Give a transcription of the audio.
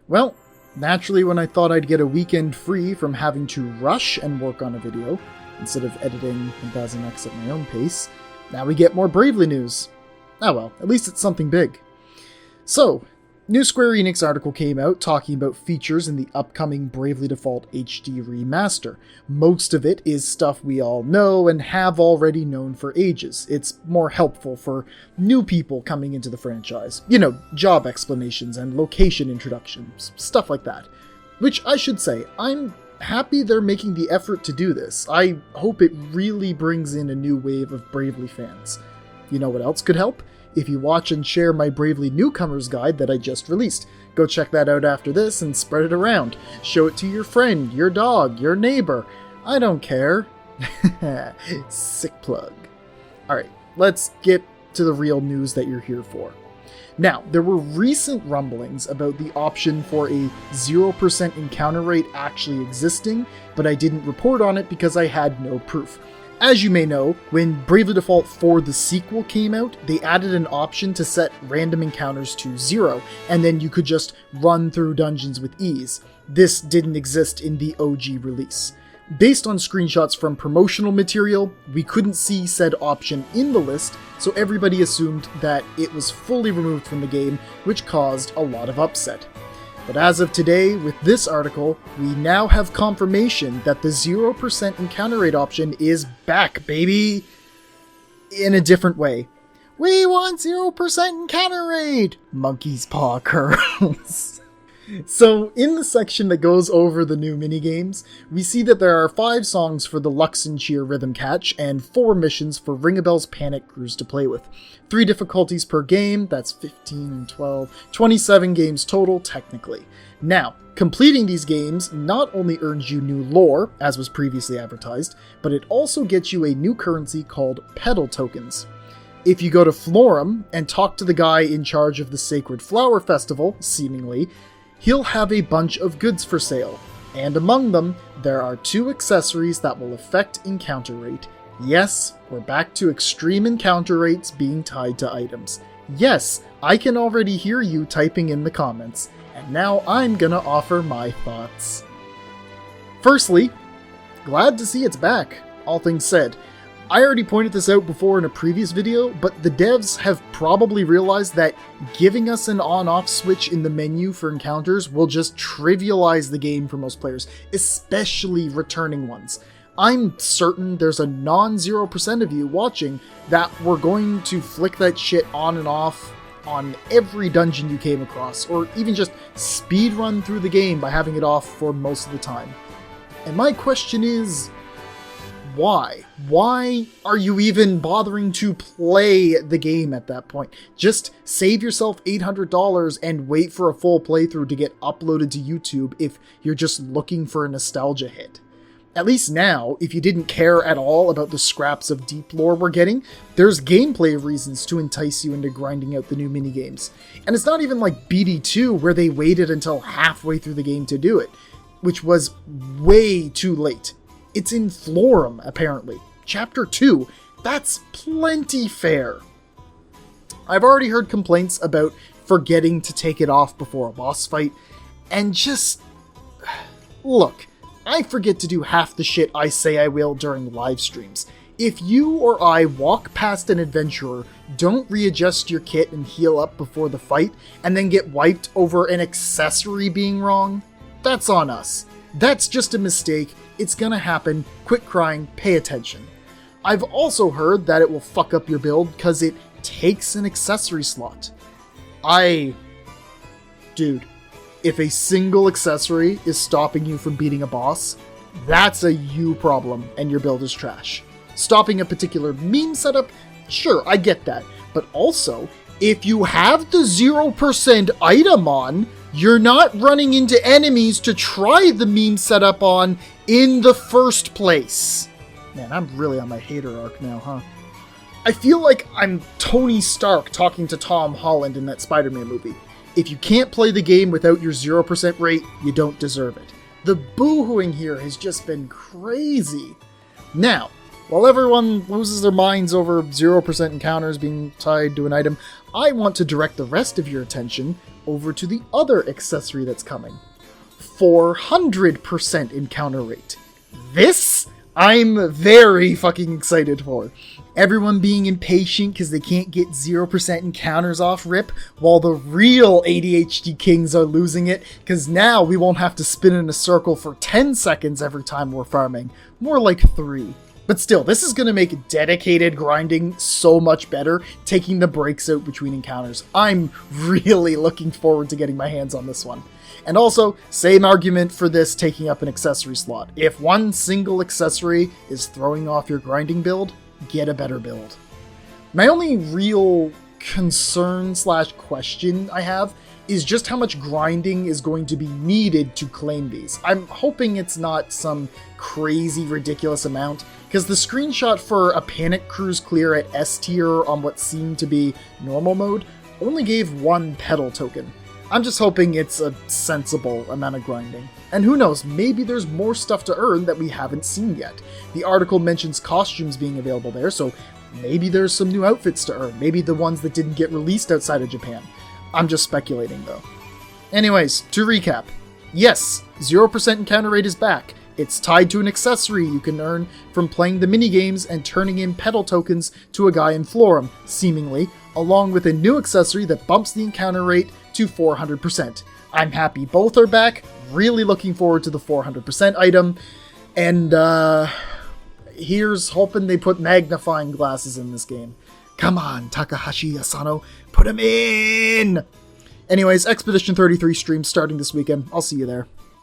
Well, naturally when I thought I'd get a weekend free from having to rush and work on a video, instead of editing 1000x at my own pace, now we get more Bravely news. Ah well, at least it's something big. So, new Square Enix article came out talking about features in the upcoming Bravely Default HD Remaster. Most of it is stuff we all know and have already known for ages. It's more helpful for new people coming into the franchise. You know, job explanations and location introductions, stuff like that. Which I should say, I'm happy they're making the effort to do this. I hope it really brings in a new wave of Bravely fans. You know what else could help? If you watch and share my Bravely Newcomers guide that I just released. Go check that out after this and spread it around. Show it to your friend, your dog, your neighbor. I don't care. Sick plug. Alright, let's get to the real news that you're here for. Now, there were recent rumblings about the option for a 0% encounter rate actually existing, but I didn't report on it because I had no proof. As you may know, when Bravely Default 4 the sequel came out, they added an option to set random encounters to 0, and then you could just run through dungeons with ease. This didn't exist in the OG release. Based on screenshots from promotional material, we couldn't see said option in the list, so everybody assumed that it was fully removed from the game, which caused a lot of upset. But as of today, with this article, we now have confirmation that the 0% encounter rate option is back, baby! In a different way. We want 0% encounter rate! Monkey's paw curls. So, in the section that goes over the new minigames, we see that there are 5 songs for the Luxencheer Rhythm Catch, and 4 missions for Ringabel's Panic Cruise to play with. 3 difficulties per game, that's 15 and 12, 27 games total, technically. Now, completing these games not only earns you new lore, as was previously advertised, but it also gets you a new currency called Petal Tokens. If you go to Florum and talk to the guy in charge of the Sacred Flower Festival, seemingly, he'll have a bunch of goods for sale, and among them, there are 2 accessories that will affect encounter rate. Yes, we're back to extreme encounter rates being tied to items. Yes, I can already hear you typing in the comments, and now I'm gonna offer my thoughts. Firstly, glad to see it's back, all things said. I already pointed this out before in a previous video, but the devs have probably realized that giving us an on-off switch in the menu for encounters will just trivialize the game for most players, especially returning ones. I'm certain there's a non-0% of you watching that were going to flick that shit on and off on every dungeon you came across, or even just speedrun through the game by having it off for most of the time. And my question is, why? Why are you even bothering to play the game at that point? Just save yourself $800 and wait for a full playthrough to get uploaded to YouTube if you're just looking for a nostalgia hit. At least now, if you didn't care at all about the scraps of deep lore we're getting, there's gameplay reasons to entice you into grinding out the new minigames. And it's not even like BD2 where they waited until halfway through the game to do it, which was way too late. It's in Florum, apparently. Chapter 2. That's plenty fair. I've already heard complaints about forgetting to take it off before a boss fight, and just... Look, I forget to do half the shit I say I will during live streams. If you or I walk past an adventurer, don't readjust your kit and heal up before the fight, and then get wiped over an accessory being wrong, that's on us. That's just a mistake. It's gonna happen. Quit crying. Pay attention. I've also heard that it will fuck up your build because it takes an accessory slot. Dude, if a single accessory is stopping you from beating a boss, that's a you problem and your build is trash. Stopping a particular meme setup, sure, I get that. But also, if you have the 0% item on, you're not running into enemies to try the meme setup on in the first place. Man, I'm really on my hater arc now, huh? I feel like I'm Tony Stark talking to Tom Holland in that Spider-Man movie. If you can't play the game without your 0% rate, you don't deserve it. The boo-hooing here has just been crazy. Now, while everyone loses their minds over 0% encounters being tied to an item, I want to direct the rest of your attention over to the other accessory that's coming. 400% encounter rate. This, I'm very fucking excited for. Everyone being impatient because they can't get 0% encounters off rip, while the real ADHD kings are losing it, because now we won't have to spin in a circle for 10 seconds every time we're farming. More like 3. But still, this is going to make dedicated grinding so much better, taking the breaks out between encounters. I'm really looking forward to getting my hands on this one. And also, same argument for this taking up an accessory slot. If one single accessory is throwing off your grinding build, get a better build. My only real concern / question I have is just how much grinding is going to be needed to claim these. I'm hoping it's not some crazy ridiculous amount, because the screenshot for a Panic Cruise clear at S tier on what seemed to be normal mode only gave 1 pedal token. I'm just hoping it's a sensible amount of grinding. And who knows, maybe there's more stuff to earn that we haven't seen yet. The article mentions costumes being available there, so maybe there's some new outfits to earn. Maybe the ones that didn't get released outside of Japan. I'm just speculating though. Anyways, to recap. Yes, 0% encounter rate is back. It's tied to an accessory you can earn from playing the minigames and turning in pedal tokens to a guy in Florum, seemingly, along with a new accessory that bumps the encounter rate to 400%. I'm happy both are back, really looking forward to the 400% item, and here's hoping they put magnifying glasses in this game. Come on, Takahashi Asano, put them in! Anyways, Expedition 33 stream starting this weekend. I'll see you there.